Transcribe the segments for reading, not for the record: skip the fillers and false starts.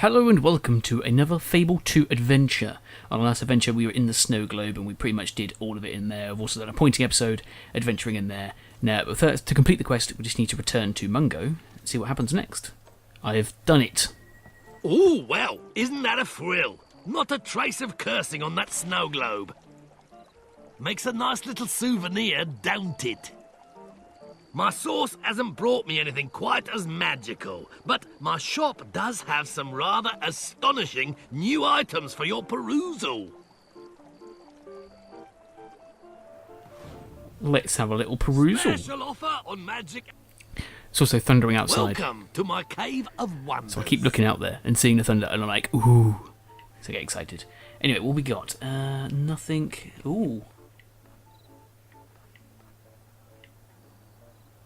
Hello and welcome to another Fable 2 adventure. On our last adventure we were in the snow globe and we pretty much did all of it in there. I've also done a pointing episode, adventuring in there. Now, first, to complete the quest, we just need to return to Mungo and see what happens next. I have done it. Oh, well, isn't that a thrill? Not a trace of cursing on that snow globe. Makes a nice little souvenir, don't it? My source hasn't brought me anything quite as magical, but my shop does have some rather astonishing new items for your perusal. Let's have a little perusal. Special offer on magic. It's also thundering outside. Welcome to my cave of wonders. So I keep looking out there and seeing the thunder and I'm like, ooh. So I get excited. Anyway, what we got? Nothing. Ooh.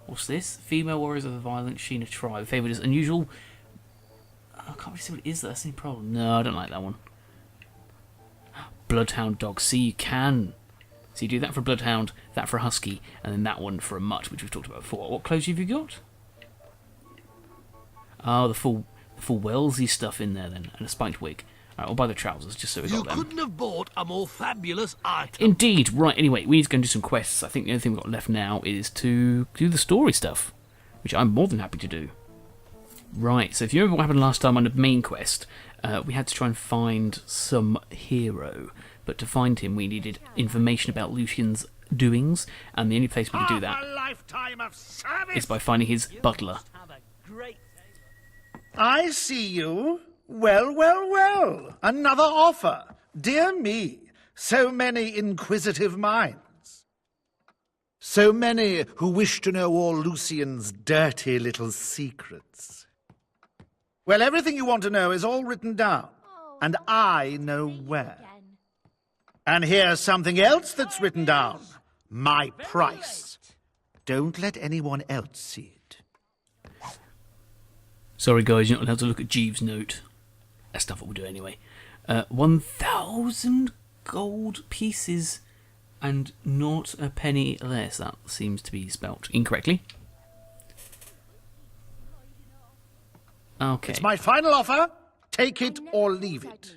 What's this? Female warriors of the violent Sheena tribe. Favoured as unusual. I can't really see what it is. That's any problem. No, I don't like that one. Bloodhound dog. See, you can. So you do that for a bloodhound, that for a husky, and then that one for a mutt, which we've talked about before. What clothes have you got? Oh, the full Wellesley stuff in there then, and a spiked wig. Alright, I'll buy the trousers just so we got them. You couldn't have bought a more fabulous item. Indeed. Right, anyway, we need to go and do some quests. I think the only thing we've got left now is to do the story stuff, which I'm more than happy to do. Right, so if you remember what happened last time on the main quest, we had to try and find some hero. But to find him, we needed information about Lucien's doings, and the only place we could do that is by finding his butler. I see you. Well, well, well. Another offer. Dear me, so many inquisitive minds. So many who wish to know all Lucien's dirty little secrets. Well, everything you want to know is all written down, and I know where. And here's something else that's written down. My price. Don't let anyone else see it. Sorry guys, you're not allowed to look at Jeeves' note. That's not what we'll do anyway. 1,000 gold pieces and not a penny less. That seems to be spelt incorrectly. Okay. It's my final offer. Take it or leave it.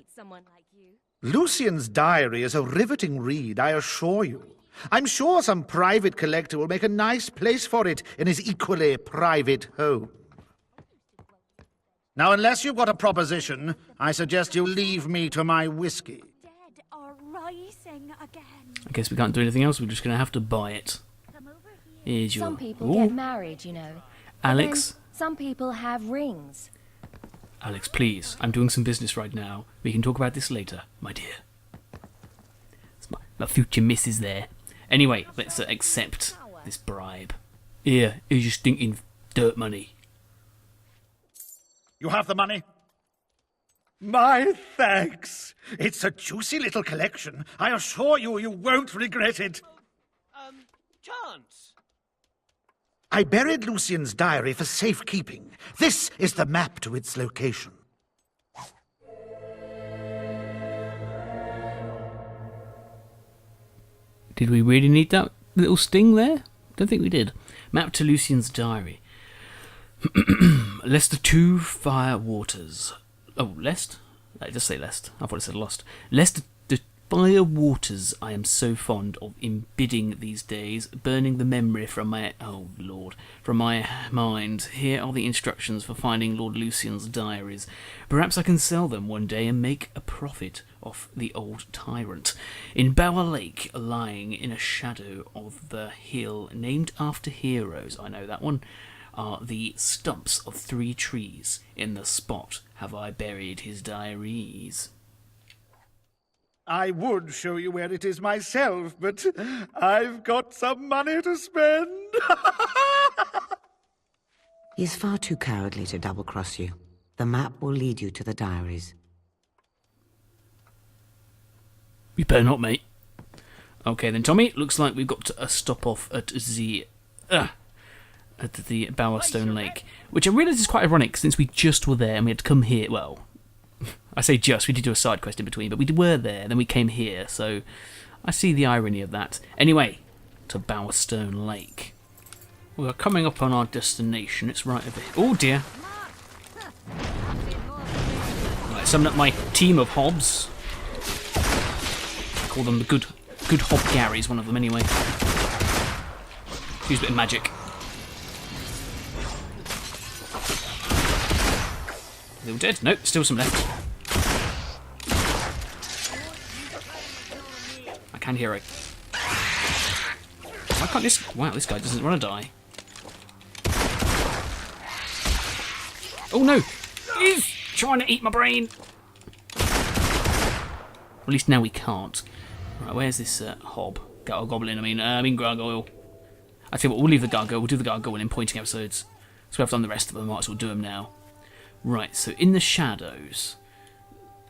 Luciens Diary is a riveting read, I assure you. I'm sure some private collector will make a nice place for it in his equally private home. Now, unless you've got a proposition, I suggest you leave me to my whiskey. Dead are rising again. I guess we can't do anything else, we're just going to have to buy it. Here's your... Some people get married, you know. Alex? Some people have rings. Alex, please. I'm doing some business right now. We can talk about this later, my dear. It's my future missus there. Anyway, let's accept this bribe. Here, here's your stinking dirt money. You have the money? My thanks. It's a juicy little collection. I assure you, you won't regret it. Chance. I buried Lucien's diary for safekeeping. This is the map to its location. Did we really need that little sting there? Don't think we did. Map to Lucien's diary. Lest the two fire waters. Oh, lest? I just say lest. I thought it said lost. Lest the fire waters I am so fond of embidding these days, burning the memory from my from my mind. Here are the instructions for finding Lord Lucien's diaries. Perhaps I can sell them one day and make a profit off the old tyrant. In Bower Lake, lying in a shadow of the hill named after heroes, I know that one, are the stumps of 3 trees. In the spot have I buried his diaries. I would show you where it is myself, but I've got some money to spend. He's far too cowardly to double-cross you. The map will lead you to the diaries. You better not, mate. Okay then, Tommy, looks like we've got a stop off at the Bowerstone Lake, which I realise is quite ironic since we just were there and we had to come here. Well, I say just, we did do a side quest in between, but we were there, then we came here, so I see the irony of that. Anyway, to Bowerstone Lake. We are coming up on our destination, it's right over here. Oh dear. summon up my team of hobs. I call them the good hob Garys, one of them anyway. Use a bit of magic. Are they all dead? Nope, still some left. I can hear it. Why can't this... Wow, this guy doesn't want to die. Oh no! He's trying to eat my brain! At least now we can't. Right, where's this hob? Goblin, I mean gargoyle. I tell you what, we'll leave the gargoyle. We'll do the gargoyle in pointing episodes. So we've done the rest of them, might as well do them now. Right, so in the shadows,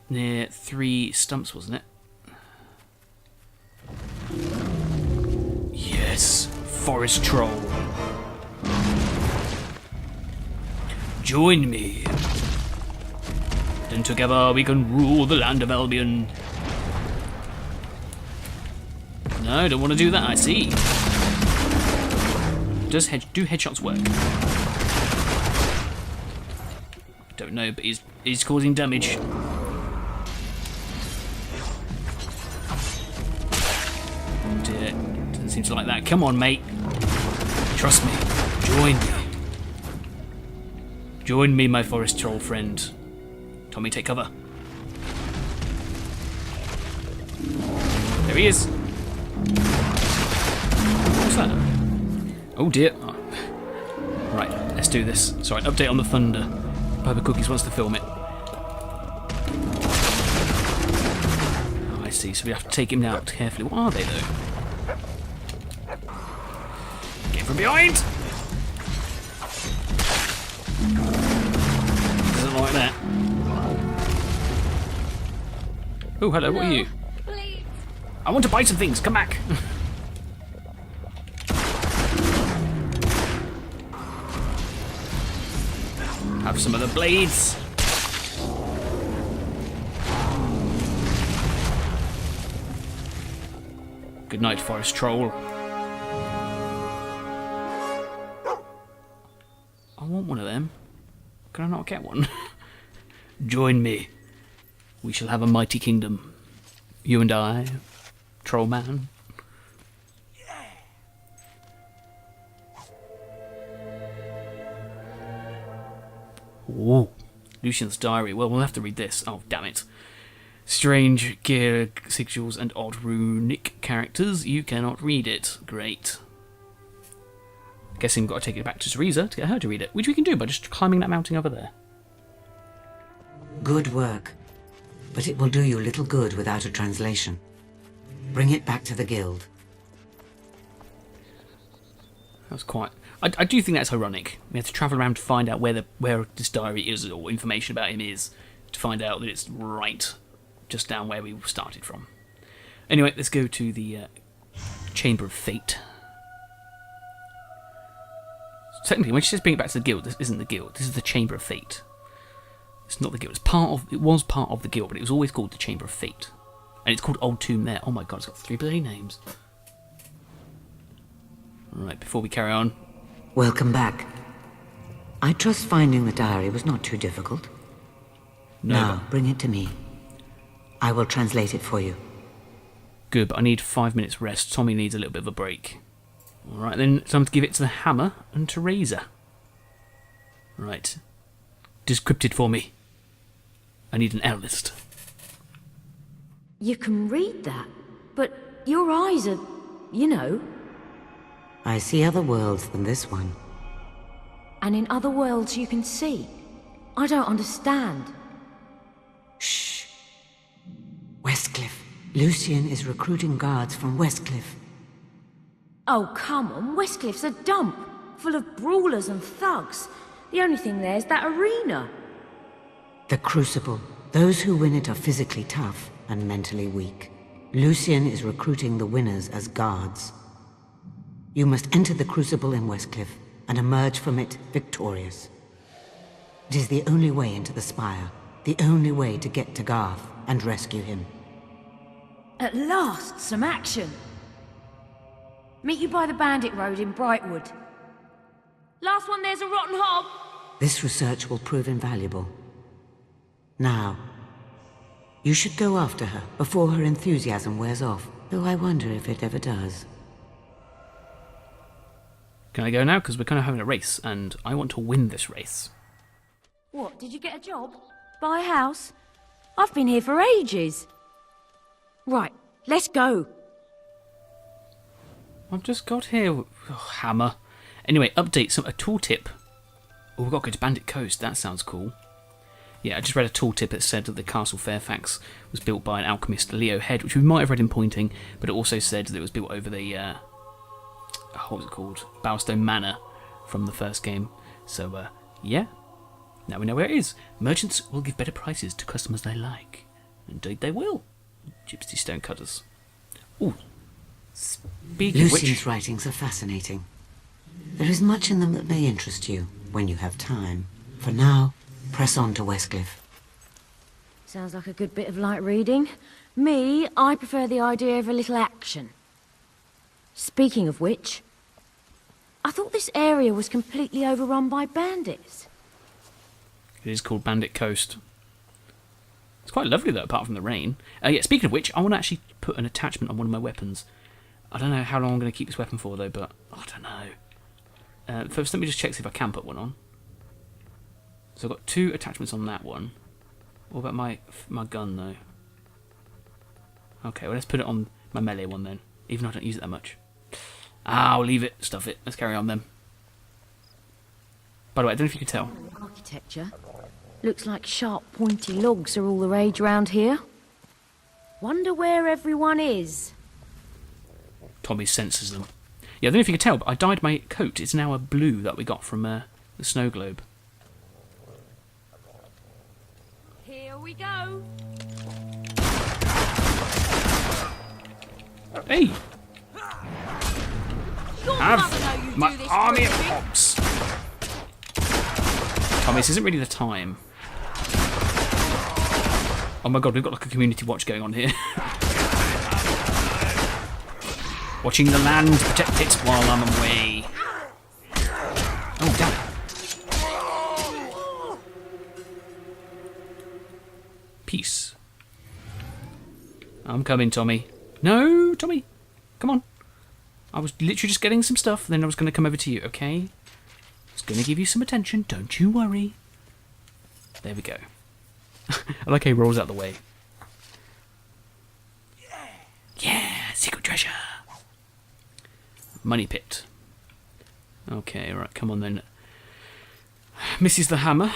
near 3 stumps, wasn't it? Yes, forest troll. Join me. Then together we can rule the land of Albion. No, don't want to do that, I see. Do headshots work? Don't know, but he's causing damage. Oh dear, doesn't seem to like that. Come on, mate. Trust me. Join me. Join me, my forest troll friend. Tommy, take cover. There he is. What's that? Oh dear. Oh. Right, let's do this. Sorry, update on the thunder. Papa Cookies wants to film it. Oh, I see. So we have to take him out carefully. What are they, though? Get from behind! Doesn't like that. Oh, hello. What are you? Please. I want to buy some things. Come back. Have some of the blades. Good night, forest troll. I want one of them. Can I not get one? Join me. We shall have a mighty kingdom. You and I, troll man. Ooh, Luciens Diary. Well, we'll have to read this. Oh, damn it. Strange gear sigils and odd runic characters. You cannot read it. Great. Guessing we've got to take it back to Teresa to get her to read it, which we can do by just climbing that mountain over there. Good work. But it will do you little good without a translation. Bring it back to the guild. That's quite... I do think that's ironic. We have to travel around to find out where this diary is, or information about him is, to find out that it's right just down where we started from. Anyway, let's go to the Chamber of Fate. Technically, when she says bring it back to the guild, this isn't the guild. This is the Chamber of Fate. It's not the guild. It was part of the guild, but it was always called the Chamber of Fate. And it's called Old Tomb there. Oh my god, it's got 3 bloody names. Right, before we carry on. Welcome back. I trust finding the diary was not too difficult. No. Now, bring it to me. I will translate it for you. Good, but I need 5 minutes rest. Tommy needs a little bit of a break. Alright, then time to give it to the hammer and Teresa. Right. Decrypted for me. I need an L list. You can read that, but your eyes are, you know. I see other worlds than this one. And in other worlds you can see. I don't understand. Shh. Westcliff. Lucien is recruiting guards from Westcliff. Oh, come on. Westcliff's a dump, full of brawlers and thugs. The only thing there's that arena. The Crucible. Those who win it are physically tough and mentally weak. Lucien is recruiting the winners as guards. You must enter the Crucible in Westcliff and emerge from it victorious. It is the only way into the Spire, the only way to get to Garth and rescue him. At last, some action. Meet you by the Bandit Road in Brightwood. Last one, there's a rotten hob. This research will prove invaluable. Now, You should go after her before her enthusiasm wears off, though I wonder if it ever does. Can I go now? Because we're kind of having a race, and I want to win this race. What, did you get a job? Buy a house? I've been here for ages. Right, let's go. I've just got here... Oh, hammer. Anyway, update, a tooltip. Oh, we've got to go to Bandit Coast. That sounds cool. Yeah, I just read a tooltip that said that the Castle Fairfax was built by an alchemist, Leo Head, which we might have read in Pointing, but it also said that it was built over the... what was it called? Bowerstone Manor from the first game. So, yeah. Now we know where it is. Merchants will give better prices to customers they like. Indeed they will. Gypsy stonecutters. Ooh. Speaking of which... Lucien's writings are fascinating. There is much in them that may interest you when you have time. For now, press on to Westcliff. Sounds like a good bit of light reading. Me, I prefer the idea of a little action. Speaking of which, I thought this area was completely overrun by bandits. It is called Bandit Coast. It's quite lovely though, apart from the rain. Yeah, speaking of which, I want to actually put an attachment on one of my weapons. I don't know how long I'm going to keep this weapon for though, but I don't know. First, let me just check see if I can put one on. So I've got 2 attachments on that one. What about my gun though? Okay, well let's put it on my melee one then, even though I don't use it that much. I'll leave it, stuff it. Let's carry on then. By the way, I don't know if you can tell. Architecture. Looks like sharp, pointy logs are all the rage round here. Wonder where everyone is. Tommy senses them. Yeah, I don't know if you can tell, but I dyed my coat. It's now a blue that we got from the snow globe. Here we go. Hey! Your Have mother know you my do this army of for a living. hops! Tommy, this isn't really the time. Oh my god, we've got like a community watch going on here. Watching the land, protect it while I'm away. Oh, damn it. Peace. I'm coming, Tommy. No, Tommy. Come on. I was literally just getting some stuff, then I was going to come over to you, okay? I was going to give you some attention, don't you worry. There we go. I like how he rolls out the way. Yeah, secret treasure. Money pit. Okay, right, come on then. Misses the hammer.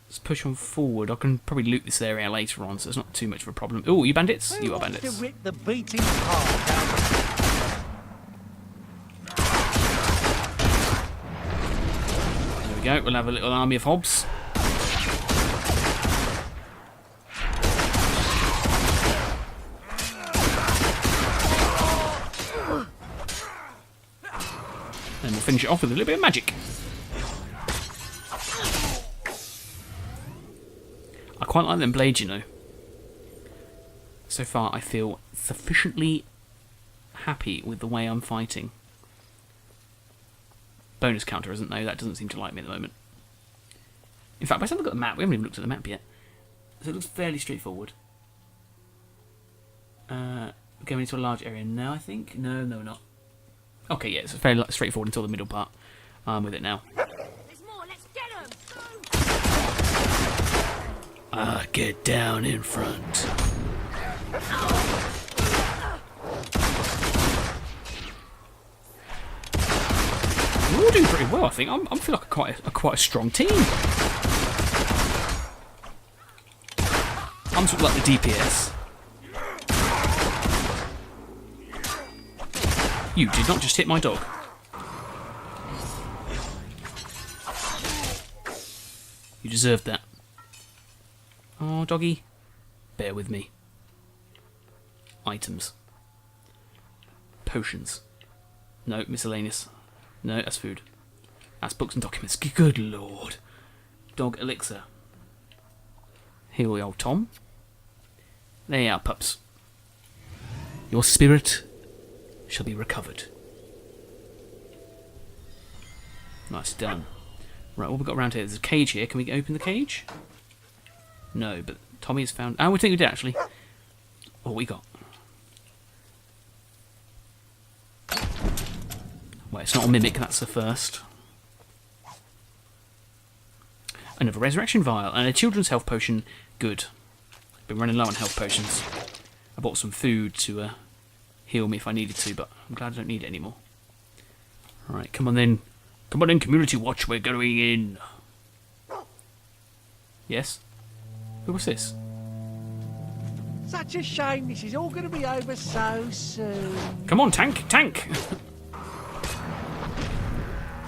Let's push on forward. I can probably loot this area later on, so it's not too much of a problem. Oh, you bandits? You are bandits. To rip the beating heart There we go. We'll have a little army of hobs. And we'll finish it off with a little bit of magic. I quite like them blades, you know. So far, I feel sufficiently happy with the way I'm fighting. Bonus counter, isn't though? That doesn't seem to like me at the moment. In fact, by the time I've got the map, we haven't even looked at the map yet. So it looks fairly straightforward. Going into a large area now, I think? No, we're not. Okay, yeah, it's fairly straightforward until the middle part. I'm with it now. There's more, let's get 'em. Get down in front. We're all doing pretty well, I think. I feel like quite a strong team. I'm sort of like the DPS. You did not just hit my dog. You deserved that. Oh, doggy. Bear with me. Items. Potions. No, miscellaneous. No, that's food. That's books and documents. Good lord. Dog elixir. Here we are, Tom. There you are, pups. Your spirit shall be recovered. Nice, done. Right, what have we got around here? There's a cage here. Can we open the cage? No, but Tommy has found... Oh, we think we did, actually. What we got? Well, it's not a mimic, that's the first. Another resurrection vial and a children's health potion. Good. Been running low on health potions. I bought some food to heal me if I needed to, but I'm glad I don't need it anymore. Alright, come on then. Come on in, Community Watch, we're going in. Yes? Who was this? Such a shame this is all going to be over so soon. Come on, tank! Tank!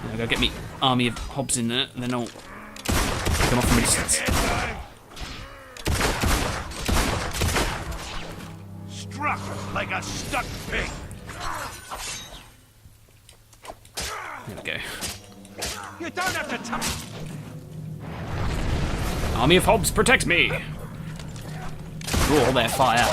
Now go get me army of hobs in there, and then I'll pick them off from a distance. Struck like a stuck pig. There we go. You don't have to touch. Army of hobs, protect me! Draw their fire.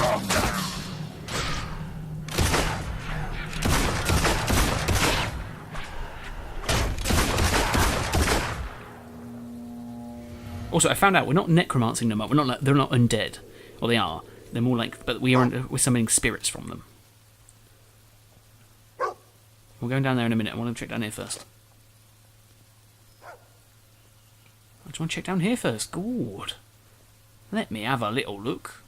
Also, I found out we're not necromancing them up. We're not like, they're not undead. Well, they are. They're more like, but we're summoning spirits from them. We're going down there in a minute. I want to check down here first. I just want to check down here first. Good. Let me have a little look.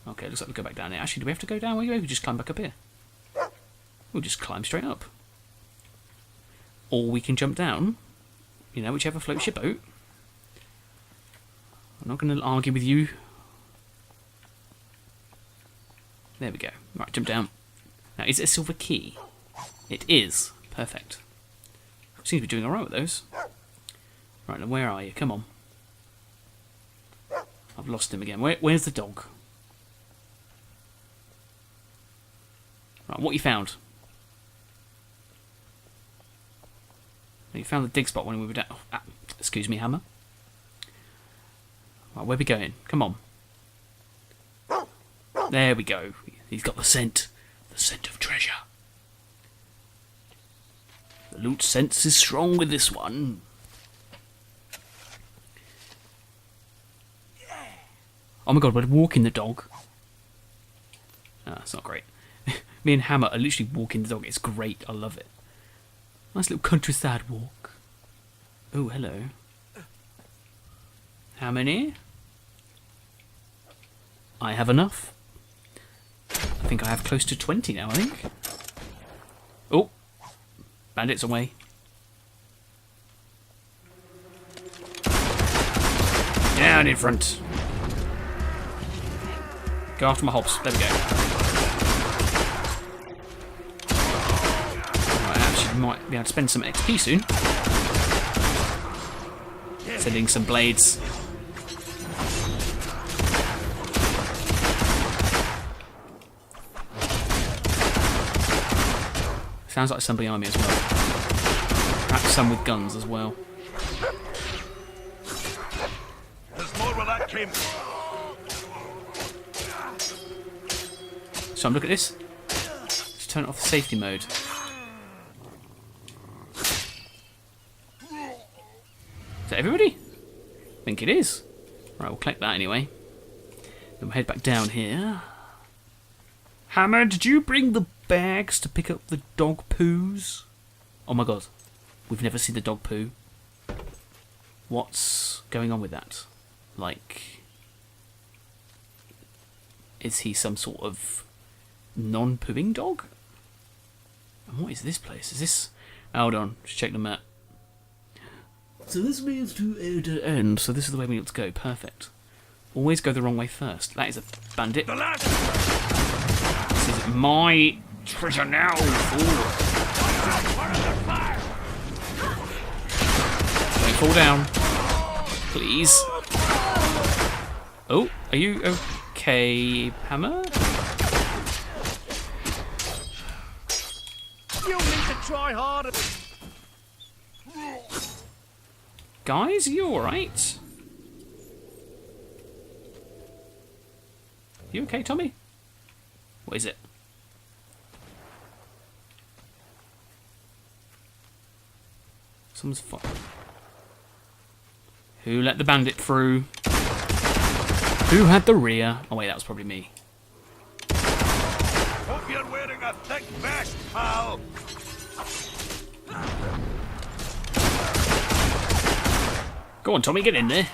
Okay, looks like we go back down there. Actually, do we have to go down? We just climb back up here. We'll just climb straight up. Or we can jump down. You know, whichever floats your boat. I'm not going to argue with you. There we go. Right, jump down. Now, is it a silver key? It is. Perfect. Seems to be doing alright with those. Right, now where are you? Come on. I've lost him again. Where's the dog? Right, what you found? You found the dig spot when we were down. Oh, excuse me, Hammer. Right, where are we going? Come on. There we go. He's got the scent. The scent of treasure. The loot sense is strong with this one. Oh my god, we're walking the dog. Ah, that's not great. Me and Hammer are literally walking the dog. It's great. I love it. Nice little countryside walk. Oh, hello. How many? I have enough. I think I have close to 20 now, I think. Oh. Bandits away. Down in front. Go after my hobs. There we go. Right, I actually might be able to spend some XP soon. Sending some blades. Sounds like somebody on me as well. Perhaps some with guns as well. There's more where that came from. So look at this. Just turn it off the safety mode. Is that everybody? I think it is. Right, we'll collect that anyway. Then we'll head back down here. Hammer, did you bring the bags to pick up the dog poos? Oh my god. We've never seen the dog poo. What's going on with that? Like, is he some sort of non-pooing dog? And what is this place? Is this... Hold on, just check the map. So this means to A to N, so this is the way we need to go. Perfect. Always go the wrong way first. That is a bandit. The last. This is my treasure now. Don't fall down. Please. Oh, are you okay, Hammer? You need to try harder. Guys, are you alright? You okay, Tommy? What is it? Someone's fire. Who let the bandit through? Who had the rear? Oh wait, that was probably me. Hope you're wearing a thick vest, pal. Go on, Tommy, get in there.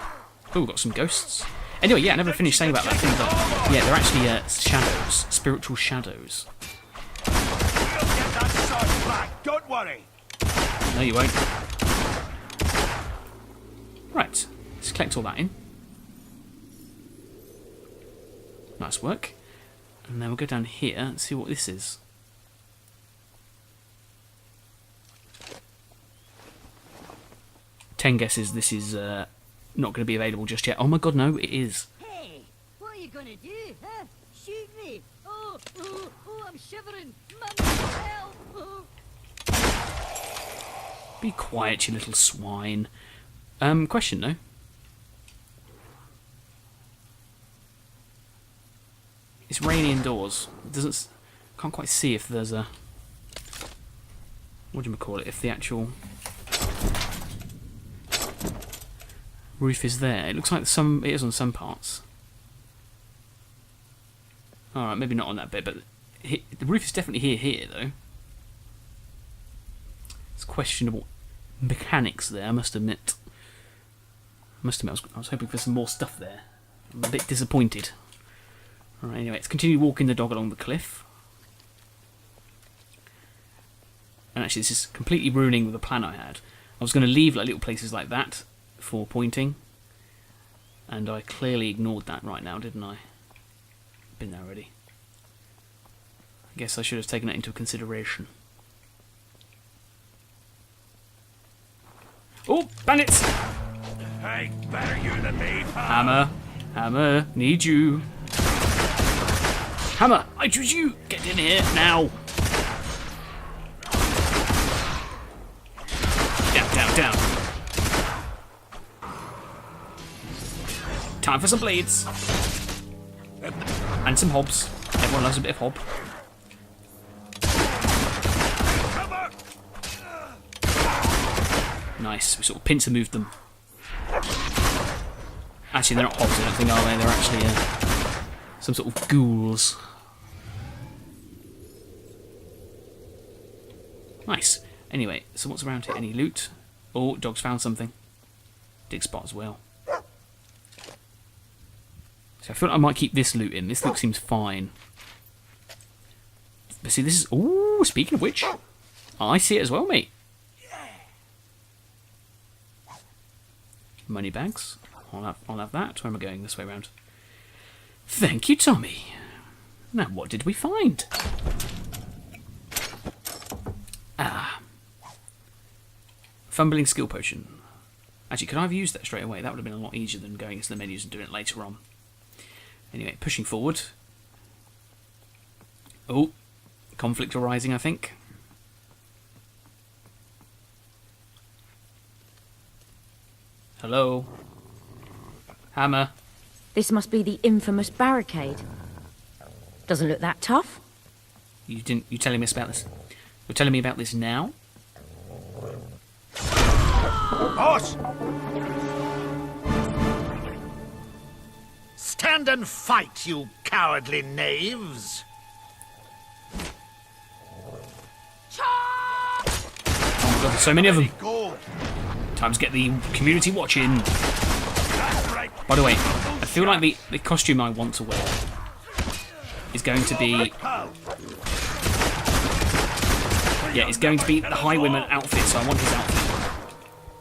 Oh, we've got some ghosts. Anyway, yeah, I never finished saying about that thing. But yeah, they're actually shadows, spiritual shadows. We'll get that sword back, don't worry. No, you won't. Right, let's collect all that in. Nice work. And then we'll go down here and see what this is. Ten guesses this is not going to be available just yet. Oh my god, no, it is. Hey, what are you gonna do, huh? Shoot me? Oh, I'm shivering. Mum, help! Oh. Be quiet, you little swine. Question though. It's rainy indoors. It doesn't. Can't quite see if there's a. What do you call it? If the actual roof is there. It looks like some. It is on some parts. All right, maybe not on that bit, but the roof is definitely here though. It's questionable mechanics there. I must admit. I was hoping for some more stuff there. I'm a bit disappointed. Alright, anyway, let's continue walking the dog along the cliff. And actually, this is completely ruining the plan I had. I was going to leave like little places like that for pointing. And I clearly ignored that right now, didn't I? Been there already. I guess I should have taken that into consideration. Oh, bandits! Hey, better you than me, pal. Hammer, need you. Hammer, I choose you. Get in here now. Down. Time for some blades. And some hobs. Everyone loves a bit of hob. Nice, we sort of pincer moved them. Actually, they're not hobs, I don't think, are they? They're actually some sort of ghouls. Nice. Anyway, so what's around here? Any loot? Oh, dog's found something. Dig spot as well. So I feel like I might keep this loot in. This loot seems fine. But see, this is... Ooh, speaking of which, I see it as well, mate. Money bags. I'll have that. Where am I going? This way around. Thank you, Tommy. Now, what did we find? Fumbling skill potion. Actually, could I have used that straight away? That would have been a lot easier than going into the menus and doing it later on. Anyway, pushing forward. Oh, conflict arising, I think. Hello? Hammer? This must be the infamous barricade. Doesn't look that tough. You telling me about this? You're telling me about this now? Boss! Stand and fight, you cowardly knaves! Oh my god, there's so many of them. Time to get the community watching. By the way, I feel like the costume I want to wear is going to be... Yeah, it's going to be the Highwayman outfit, so I want his outfit.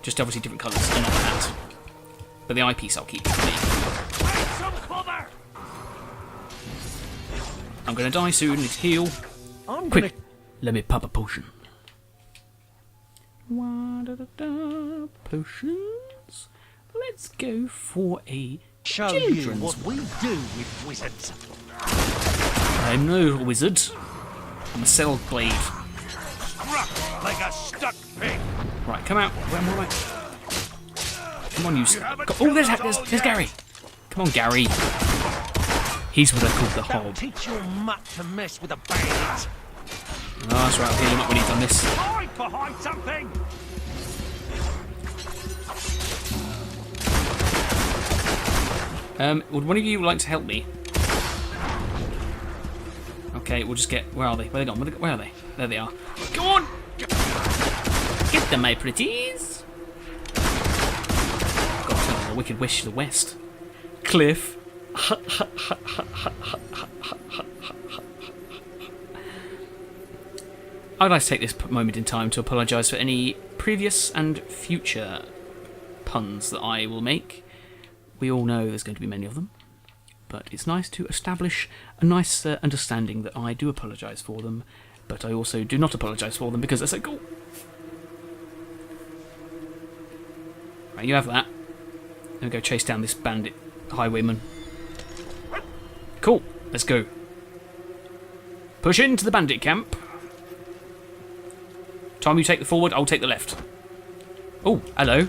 Just obviously different colours and not that. But the eyepiece I'll keep for me. I'm going to die soon, let's heal. Quick, let me pop a potion. Potions. Let's go for a Show children's you what we do with wizards. I'm no wizard. I'm a cell blade. Struck like a stuck pig. Right, come out. Where am I? Come on, you. Oh, there's Gary. Come on, Gary. He's what I call the That'll hob. teach your mutt to mess with a bandit. Oh, that's right. I'll heal him up when he's done this. Hide behind something. Would one of you like to help me? Okay, we'll just get... Where are they? Where are they gone? Where are they? There they are. Go on! Get them, my pretties! Got to tell a wicked wish to the west. Cliff. I'd like to take this moment in time to apologise for any previous and future puns that I will make. We all know there's going to be many of them, but it's nice to establish a nice understanding that I do apologise for them, but I also do not apologise for them because they're so cool. Right, you have that. Let me go chase down this bandit highwayman. Cool, let's go. Push into the bandit camp. Tom, you take the forward, I'll take the left. Oh, hello.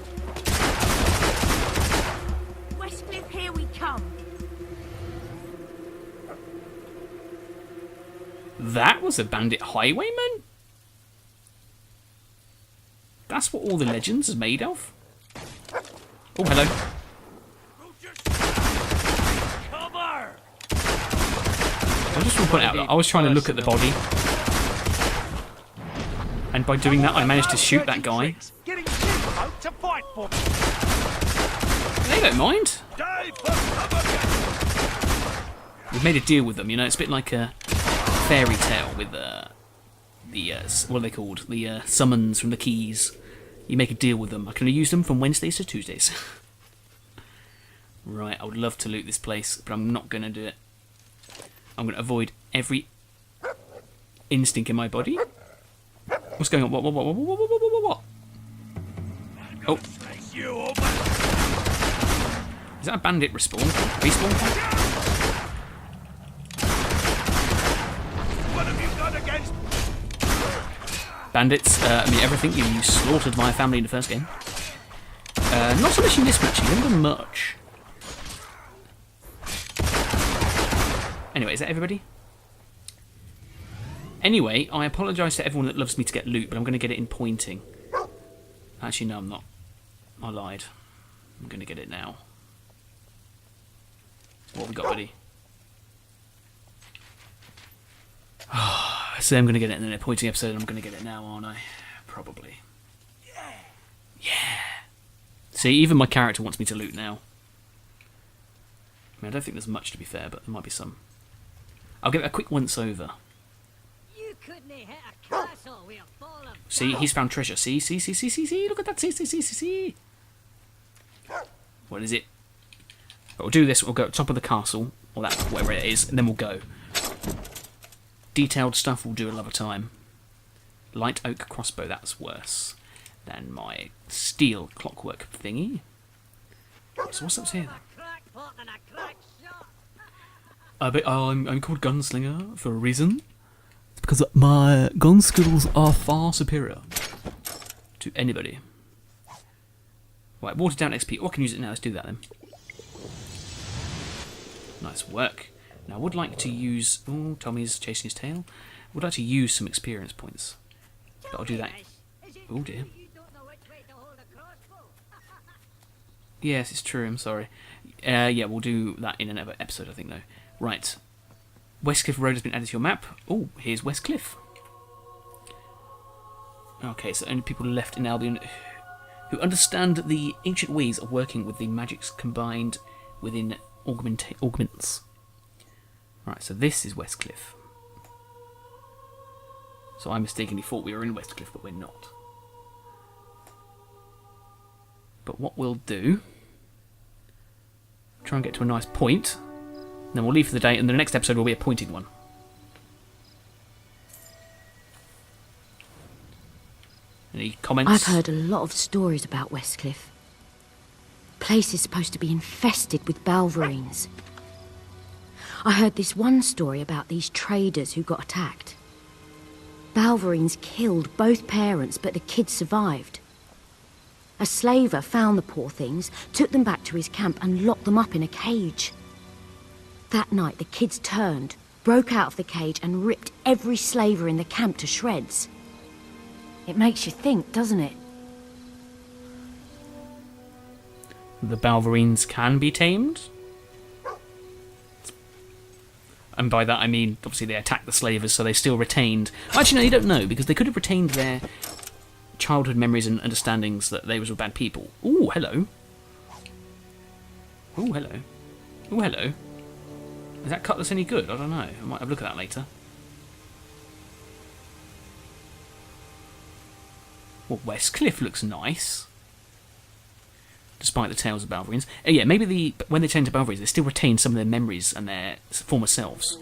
Westcliff, here we come. That was a bandit highwayman? That's what all the legends are made of? Oh, hello. Cover! I just want to point out that I was trying to look at the body. And by doing that, I managed to shoot that guy. They don't mind. We've made a deal with them, you know. It's a bit like a fairy tale with the what are they called? The summons from the keys. You make a deal with them. I can use them from Wednesdays to Tuesdays. Right, I would love to loot this place, but I'm not going to do it. I'm going to avoid every instinct in my body. What's going on? What? Oh. Is that a bandit respawn? Respawn? What have you done against? Bandits, I mean everything. You slaughtered my family in the first game. Not so much in this match. You haven't done much. Anyway, is that everybody? Anyway, I apologise to everyone that loves me to get loot, but I'm going to get it in pointing. Actually, no, I'm not. I lied. I'm going to get it now. What have we got, buddy? So I'm going to get it in a pointing episode, and I'm going to get it now, aren't I? Probably. Yeah. See, even my character wants me to loot now. I mean, I don't think there's much, to be fair, but there might be some. I'll give it a quick once-over. See, he's found treasure. See, look at that. See. What is it? But we'll do this. We'll go at the top of the castle, or that, whatever it is, and then we'll go. Detailed stuff we'll do another time. Light oak crossbow, that's worse than my steel clockwork thingy. So what's up here then? I'm called Gunslinger for a reason. It's because my gun skills are far superior to anybody. Right, watered down XP. Oh, I can use it now. Let's do that then. Nice work. Now, I would like to use... Oh, Tommy's chasing his tail. I would like to use some experience points. But I'll do that. Oh, dear. Yes, it's true. I'm sorry. Yeah, we'll do that in another episode, I think, though. Right. Westcliff Road has been added to your map. Oh, here's Westcliff. Okay, so only people left in Albion who understand the ancient ways of working with the magics combined within augments. Right, so this is Westcliff. So I mistakenly thought we were in Westcliff, but we're not. But what we'll do... Try and get to a nice point. Then we'll leave for the day, and the next episode will be a pointing one. Any comments? I've heard a lot of stories about Westcliff. Place is supposed to be infested with Balverines. I heard this one story about these traders who got attacked. Balverines killed both parents, but the kids survived. A slaver found the poor things, took them back to his camp and locked them up in a cage. That night, the kids turned, broke out of the cage and ripped every slaver in the camp to shreds. It makes you think, doesn't it? The Balverines can be tamed? And by that I mean, obviously they attacked the slavers, so they still retained... Actually, no, you don't know, because they could have retained their childhood memories and understandings that they were bad people. Ooh, hello. Ooh, hello. Ooh, hello. Is that cutlass any good? I don't know. I might have a look at that later. Well, Westcliff looks nice. Despite the tales of Balverines. Yeah, maybe when they turn to Balverines, they still retain some of their memories and their former selves.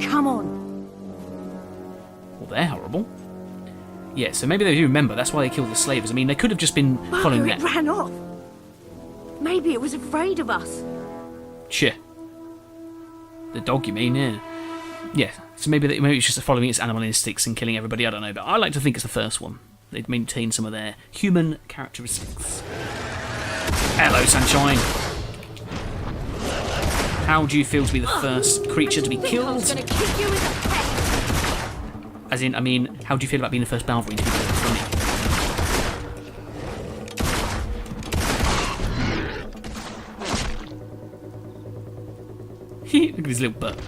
Come on. Well, they're horrible. Yeah, so maybe they do remember. That's why they killed the slavers. I mean, they could have just been following it that. ran off. Maybe it was afraid of us. Sure. The dog, you mean? Yeah. Yeah. So maybe it's just following its animal instincts and killing everybody. I don't know, but I like to think it's the first one. They've maintained some of their human characteristics. Hello, sunshine. How do you feel to be the first creature to be killed? I was gonna kick you as a pet. As in, I mean, how do you feel about being the first Balverine to be killed? Look at his little butt.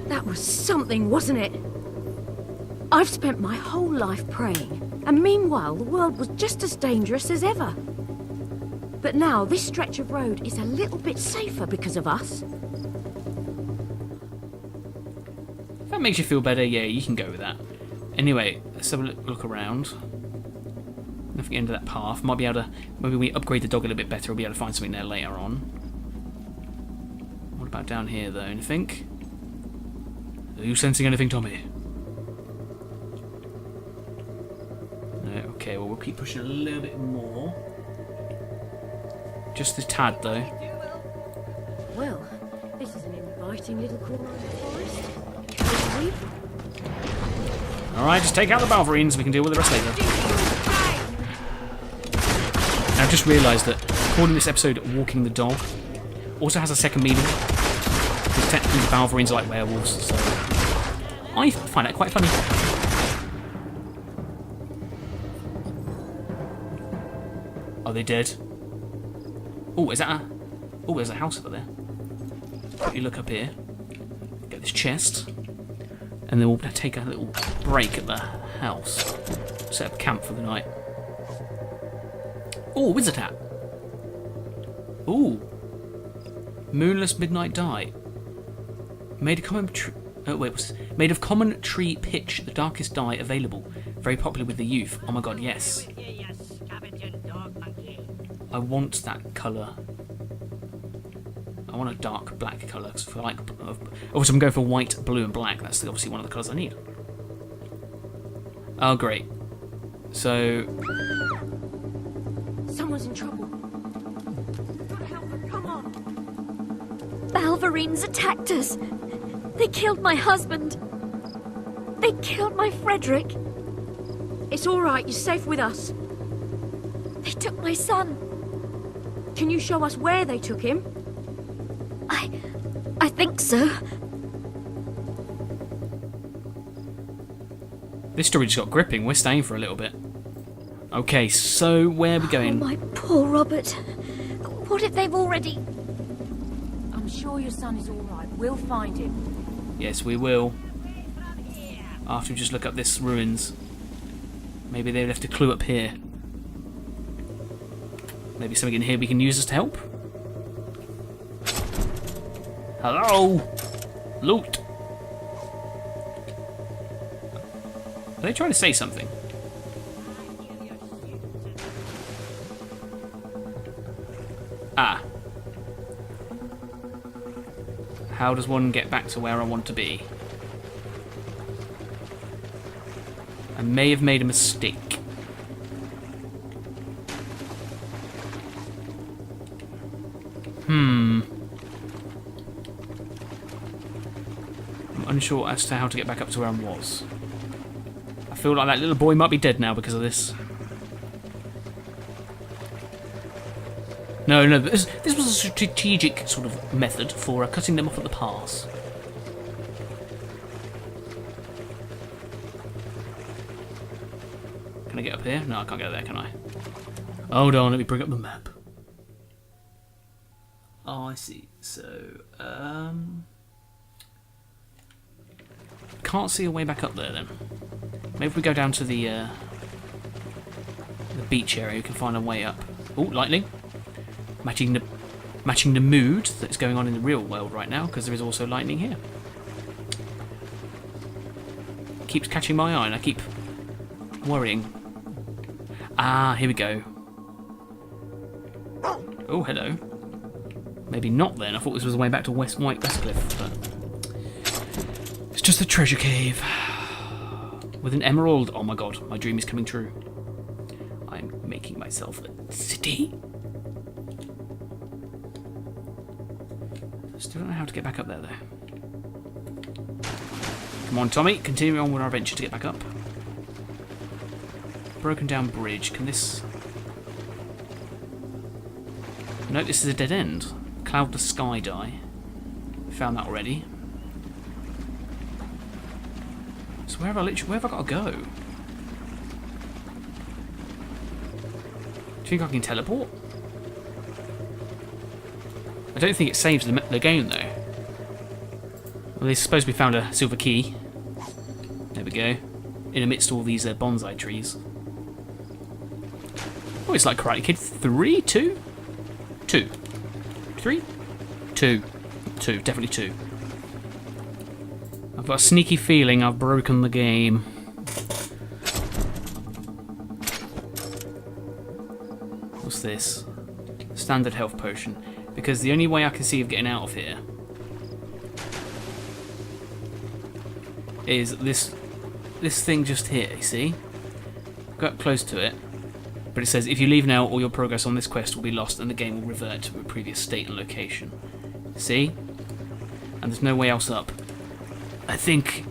That was something, wasn't it? I've spent my whole life praying, and meanwhile the world was just as dangerous as ever. But now this stretch of road is a little bit safer because of us. If that makes you feel better, yeah, you can go with that. Anyway, let's have a look around. If we get into that path, might be able to. Maybe we upgrade the dog a little bit better. We'll be able to find something there later on. What about down here, though? Anything? Are you sensing anything, Tommy? No. Okay. Well, we'll keep pushing a little bit more. Just a tad, though. Well, this is an inviting little corner of the forest. Can we leave? All right, just take out the Balverines. We can deal with the rest later. I've just realised that calling this episode Walking the Dog also has a second meaning. Because technically the Balverines are like werewolves, so I find that quite funny. Are they dead? Oh, is that a... Oh, there's a house over there. Quickly look up here. Get this chest. And then we'll take a little break at the house. Set up camp for the night. Oh, wizard hat. Ooh. Moonless midnight dye. Made of common made of common tree pitch, the darkest dye available. Very popular with the youth. Oh my god, yes. I want that colour. I want a dark black colour. Cause I like. Also, I'm going for white, blue, and black. That's obviously one of the colours I need. Oh, great. So. Someone's in trouble. Gotta help her, come on. Balverines attacked us. They killed my husband. They killed my Frederick. It's all right, you're safe with us. They took my son. Can you show us where they took him? I think so. This story just got gripping. We're staying for a little bit. Okay, so where are we going? Oh, my poor Robert. What if they've already... I'm sure your son is all right. We'll find him. Yes, we will. After we just look up this ruins. Maybe they left a clue up here. Maybe something in here we can use as to help? Hello? Loot. Are they trying to say something? Ah. How does one get back to where I want to be? I may have made a mistake. I'm unsure as to how to get back up to where I was. I feel like that little boy might be dead now because of this. No, this was a strategic sort of method for cutting them off at the pass. Can Can I get up here? No, I can't get there, can I? Hold on, let me bring up the map. Oh, I see. So, can't see a way back up there then. Maybe if we go down to the beach area, we can find a way up. Oh, lightning! Matching the mood that's going on in the real world right now, because there is also lightning here. Keeps catching my eye, and I keep worrying. Ah, here we go. Oh, hello. Maybe not then. I thought this was the way back to Westcliff, but it's just a treasure cave with an emerald. Oh my god, my dream is coming true. I'm making myself a city. Still don't know how to get back up there though. Come on, Tommy, continue on with our adventure to get back up. Broken down bridge. Can this... No, this is a dead end. Cloudless sky die. Found that already. So where have I got to go? Do you think I can teleport? I don't think it saves the game though. Well, it's supposed to be found a silver key. There we go. In amidst all these bonsai trees. Oh, it's like Karate Kid 3, 2? 2. 3? 2. 2, definitely 2. I've got a sneaky feeling I've broken the game. What's this? Standard health potion. Because the only way I can see of getting out of here is this thing just here, you see? Go up close to it. But it says, if you leave now, all your progress on this quest will be lost and the game will revert to a previous state and location. See? And there's no way else up. I think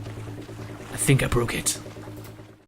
I broke it.